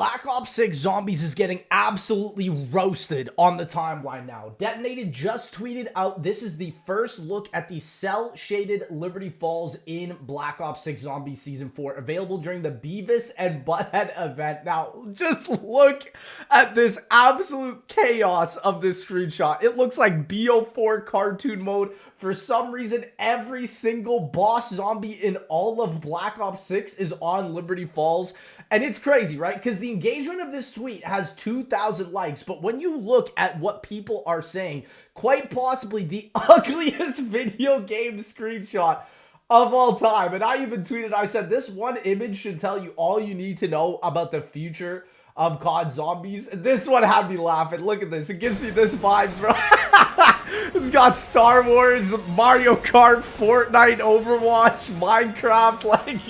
Black Ops 6 Zombies is getting absolutely roasted on the timeline now. Detonated just tweeted out this is the first look at the cel-shaded Liberty Falls in Black Ops 6 Zombies Season 4, available during the Beavis and Butthead event. Now, just look at this absolute chaos of this screenshot. It looks like BO4 cartoon mode. For some reason, every single boss zombie in all of Black Ops 6 is on Liberty Falls. And it's crazy, right? Because the engagement of this tweet has 2,000 likes. But when you look at what people are saying, quite possibly the ugliest video game screenshot of all time. And I even tweeted, I said, this one image should tell you all you need to know about the future of COD Zombies. This one had me laughing. Look at this. It gives me this vibes, bro. It's got Star Wars, Mario Kart, Fortnite, Overwatch, Minecraft. Like,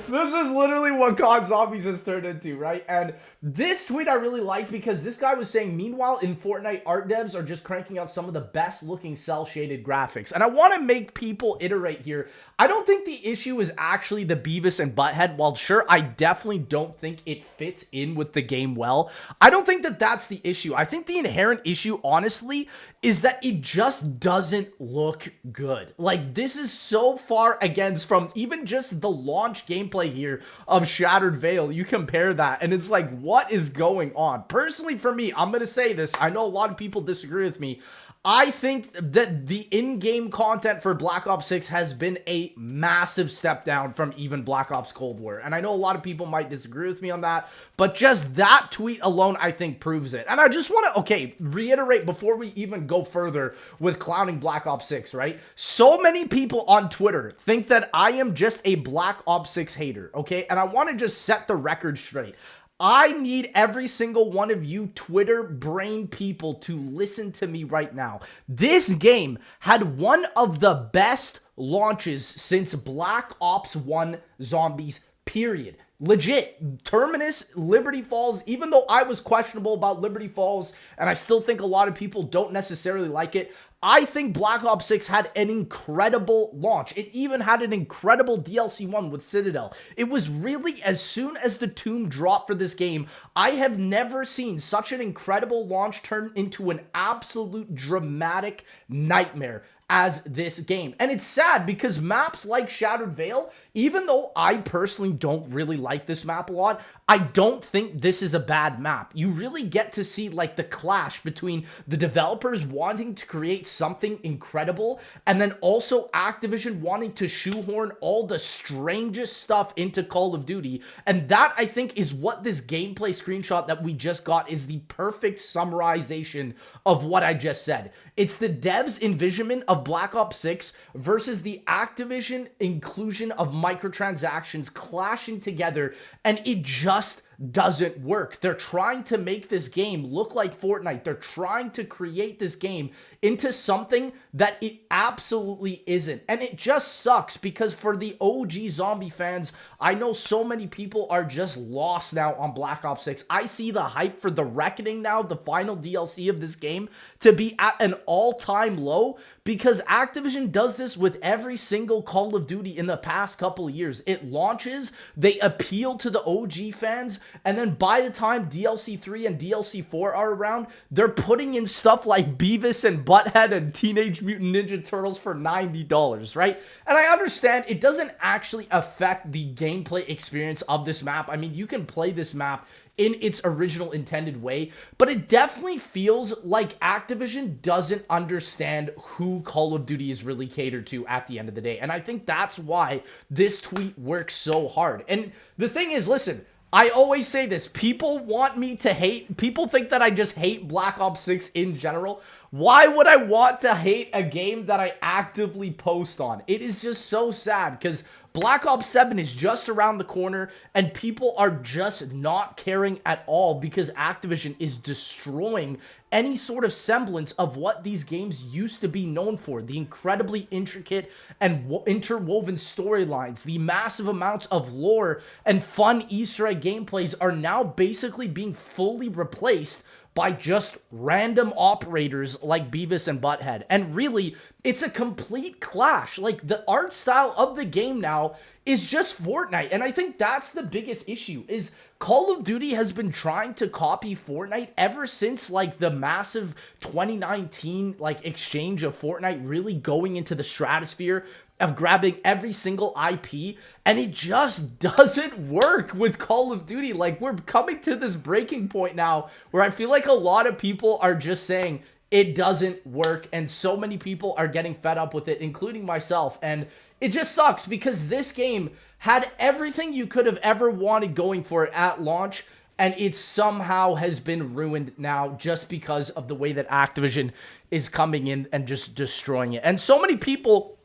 this is literally what COD Zombies has turned into, right? And this tweet I really like because this guy was saying, meanwhile, in Fortnite, art devs are just cranking out some of the best looking cel-shaded graphics. And I want to make people iterate here. I don't think the issue is actually the Beavis and Butthead. While sure, I definitely don't think it fits in with the game well. I don't think that that's the issue. I think the inherent issue, honestly, is that it just doesn't look good. Like, this is so far against from even just the launch gameplay here of Shattered Veil. You compare that, and it's like, what is going on? Personally, for me, I'm going to say this. I know a lot of people disagree with me. I think that the in-game content for Black Ops 6 has been a massive step down from even Black Ops Cold War. And I know a lot of people might disagree with me on that, but just that tweet alone, I think, proves it. And I just want to, okay, reiterate before we even go further with clowning Black Ops 6, right? So many people on Twitter think that I am just a Black Ops 6 hater, okay? And I want to just set the record straight. I need every single one of you Twitter brain people to listen to me right now. This game had one of the best launches since Black Ops 1 Zombies, period. Legit. Terminus, Liberty Falls, even though I was questionable about Liberty Falls, and I still think a lot of people don't necessarily like it, I think Black Ops 6 had an incredible launch. It even had an incredible DLC 1 with Citadel. It was really, as soon as the tomb dropped for this game, I have never seen such an incredible launch turn into an absolute dramatic nightmare as this game. And it's sad because maps like Shattered Veil, even though I personally don't really like this map a lot, I don't think this is a bad map. You really get to see like the clash between the developers wanting to create something incredible and then also Activision wanting to shoehorn all the strangest stuff into Call of Duty. And that, I think, is what this gameplay screenshot that we just got is the perfect summarization of what I just said. It's the devs' envisionment of Black Ops 6 versus the Activision inclusion of microtransactions clashing together, and it just doesn't work. They're trying to make this game look like Fortnite. They're trying to create this game into something that it absolutely isn't. And it just sucks because for the OG zombie fans, I know so many people are just lost now on Black Ops 6. I see the hype for The Reckoning now, the final DLC of this game, to be at an all-time low because Activision does this with every single Call of Duty in the past couple of years. It launches, they appeal to the OG fans, and then by the time DLC 3 and DLC 4 are around, they're putting in stuff like Beavis and Butthead and Teenage Mutant Ninja Turtles for $90, right? And I understand it doesn't actually affect the gameplay experience of this map. I mean, you can play this map in its original intended way, but it definitely feels like Activision doesn't understand who Call of Duty is really catered to at the end of the day. And I think that's why this tweet works so hard. And the thing is, listen, I always say this, people want me to hate, people think that I just hate Black Ops 6 in general. Why would I want to hate a game that I actively post on? It is just so sad because Black Ops 7 is just around the corner and people are just not caring at all because Activision is destroying any sort of semblance of what these games used to be known for. The incredibly intricate and interwoven storylines, the massive amounts of lore and fun Easter egg gameplays are now basically being fully replaced by just random operators like Beavis and Butthead. And really, it's a complete clash. Like, the art style of the game now is just Fortnite. And I think that's the biggest issue is Call of Duty has been trying to copy Fortnite ever since like the massive 2019 like exchange of Fortnite really going into the stratosphere of grabbing every single IP, and it just doesn't work with Call of Duty. Like, we're coming to this breaking point now where I feel like a lot of people are just saying it doesn't work, and so many people are getting fed up with it, including myself, and it just sucks because this game had everything you could have ever wanted going for it at launch, and it somehow has been ruined now just because of the way that Activision is coming in and just destroying it. And so many people,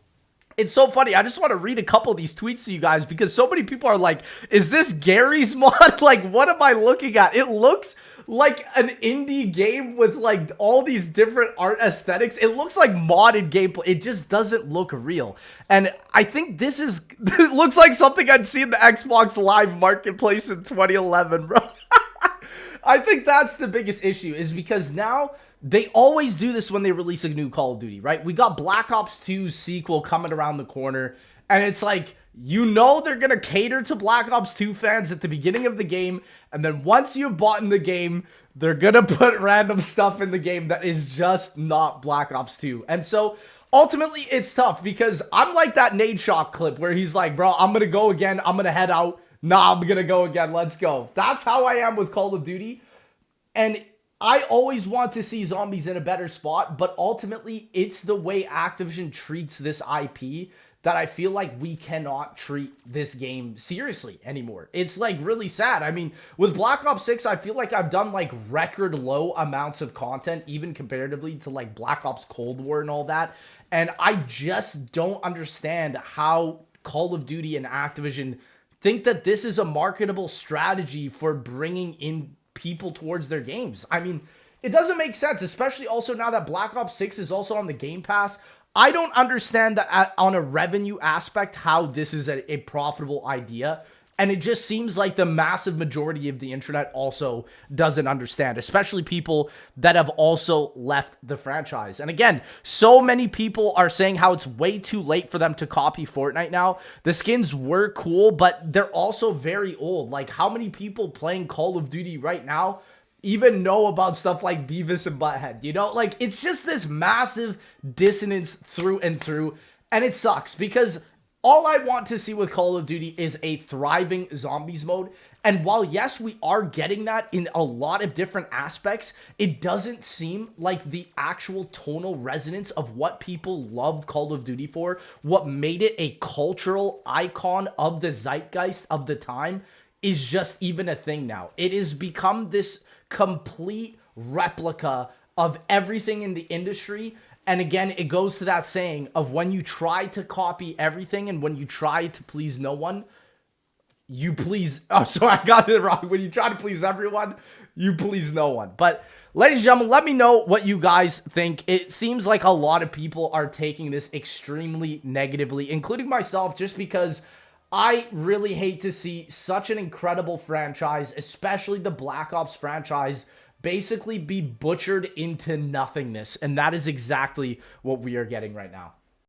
it's so funny. I just want to read a couple of these tweets to you guys because so many people are like, is this Gary's mod? Like, what am I looking at? It looks like an indie game with like all these different art aesthetics. It looks like modded gameplay. It just doesn't look real. And I think this is, it looks like something I'd see in the Xbox Live Marketplace in 2011, bro. I think that's the biggest issue is because now they always do this when they release a new Call of Duty, right? We got Black Ops 2's sequel coming around the corner, and it's like, you know they're going to cater to Black Ops 2 fans at the beginning of the game, and then once you've bought in the game, they're going to put random stuff in the game that is just not Black Ops 2. And so, ultimately, it's tough because I'm like that Nade Shock clip where he's like, bro, I'm going to go again, I'm going to head out, nah, I'm going to go again, let's go. That's how I am with Call of Duty, and I always want to see zombies in a better spot, but ultimately, it's the way Activision treats this IP that I feel like we cannot treat this game seriously anymore. It's like really sad. I mean, with Black Ops 6, I feel like I've done like record low amounts of content, even comparatively to like Black Ops Cold War and all that. And I just don't understand how Call of Duty and Activision think that this is a marketable strategy for bringing in people towards their games. I mean, it doesn't make sense, especially also now that Black Ops 6 is also on the Game Pass. I don't understand that on a revenue aspect how this is a profitable idea. And it just seems like the massive majority of the internet also doesn't understand, especially people that have also left the franchise. And again, so many people are saying how it's way too late for them to copy Fortnite now. The skins were cool, but they're also very old. Like, how many people playing Call of Duty right now even know about stuff like Beavis and Butthead? You know, like, it's just this massive dissonance through and through. And it sucks because all I want to see with Call of Duty is a thriving zombies mode. And while, yes, we are getting that in a lot of different aspects, it doesn't seem like the actual tonal resonance of what people loved Call of Duty for, what made it a cultural icon of the zeitgeist of the time, is just even a thing now. It has become this complete replica of everything in the industry. And again, it goes to that saying of when you try to copy everything and when you try to please no one, you please... Oh, sorry, I got it wrong. When you try to please everyone, you please no one. But ladies and gentlemen, let me know what you guys think. It seems like a lot of people are taking this extremely negatively, including myself, just because I really hate to see such an incredible franchise, especially the Black Ops franchise, basically be butchered into nothingness. And that is exactly what we are getting right now.